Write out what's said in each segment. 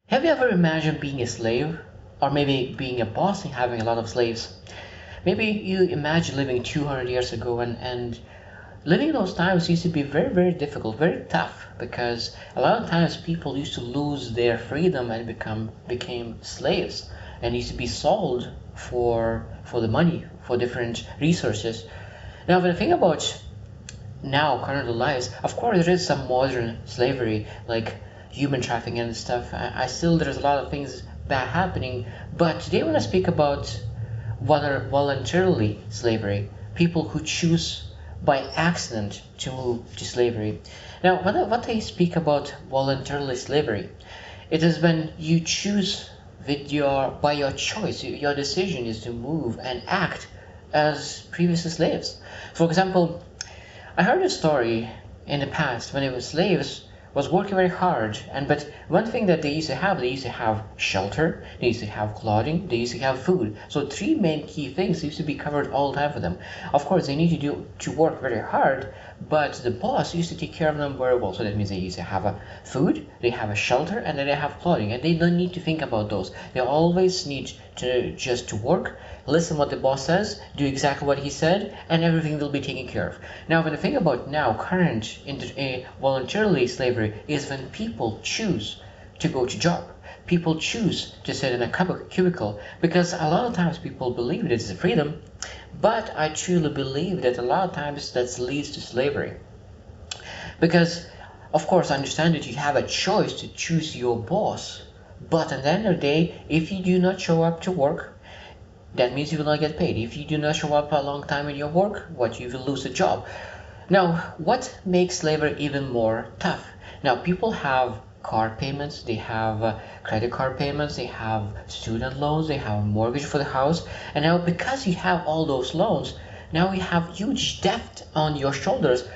Have you ever imagined being a slave? Or maybe being a boss and having a lot of slaves? Maybe you imagine living 200 years ago, and living in those times used to be very, very difficult, very tough, because a lot of times people used to lose their freedom and became slaves and used to be sold for the money, for different resources. Now, when I think about now current lives, of course there is some modern slavery like human trafficking and stuff. I still, there's a lot of things bad happening, but today I want to speak about voluntarily slavery, people who choose by accident to move to slavery. Now what I speak about voluntarily slavery, it is when you choose with by your choice, your decision is to move and act as previous slaves. For example, I heard a story in the past when it was slaves was working very hard, and but one thing that they used to have shelter, they used to have clothing, they used to have food. So three main key things used to be covered all the time for them. Of course they need to work very hard, but the boss used to take care of them very well. So that means they used to have a food, they have a shelter, and then they have clothing, and they don't need to think about those. They always need to just to work, listen what the boss says, do exactly what he said, and everything will be taken care of. Now when I think about now current voluntarily slavery is when people choose to go to job. People choose to sit in a cubicle, because a lot of times people believe it is freedom, but I truly believe that a lot of times that leads to slavery. Because of course I understand that you have a choice to choose your boss, but at the end of the day, if you do not show up to work, that means you will not get paid. If you do not show up a long time in your work, you will lose a job. Now, what makes slavery even more tough? Now, people have car payments, they have credit card payments, they have student loans, they have mortgage for the house, and now because you have all those loans, now you have huge debt on your shoulders.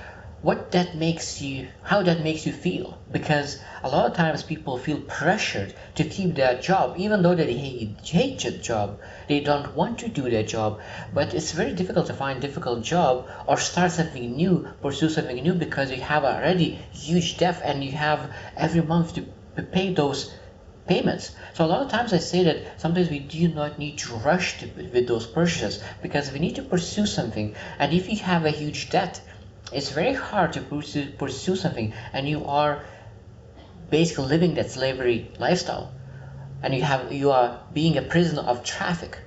How that makes you feel, because a lot of times people feel pressured to keep their job even though they hate the job, they don't want to do their job, but it's very difficult to find a difficult job or start something new, pursue something new, because you have already huge debt and you have every month to pay those payments. So a lot of times I say that sometimes we do not need to rush with those purchases, because we need to pursue something, and if you have a huge debt, it's very hard to pursue something, and you are basically living that slavery lifestyle, and you are being a prisoner of traffic.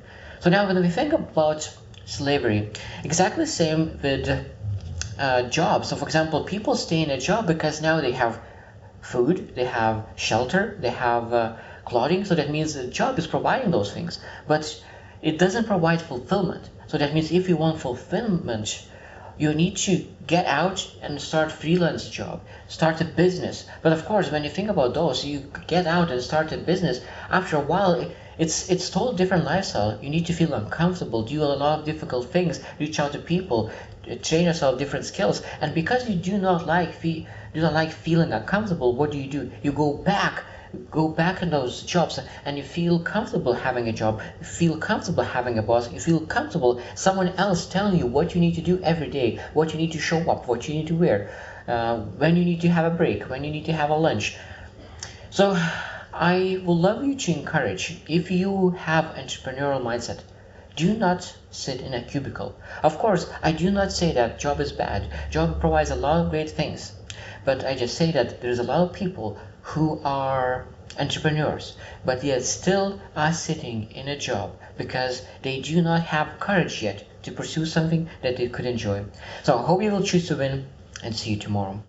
So now when we think about slavery, exactly the same with jobs. So for example, people stay in a job because now they have food, they have shelter, they have clothing. So that means the job is providing those things, but it doesn't provide fulfillment. So that means if you want fulfillment, you need to get out and start freelance job, start a business. But of course, when you think about those, you get out and start a business. After a while, it's totally different lifestyle. You need to feel uncomfortable, do a lot of difficult things, reach out to people, train yourself different skills. And because you do not like feeling uncomfortable, what do? You go back in those jobs, and you feel comfortable having a job, you feel comfortable having a boss, you feel comfortable someone else telling you what you need to do every day, what you need to show up, what you need to wear, when you need to have a break, when you need to have a lunch. So I would love you to encourage, if you have entrepreneurial mindset, do not sit in a cubicle. Of course, I do not say that job is bad. Job provides a lot of great things, but I just say that there's a lot of people who are entrepreneurs, but they still are sitting in a job because they do not have courage yet to pursue something that they could enjoy. So I hope you will choose to win, and see you tomorrow.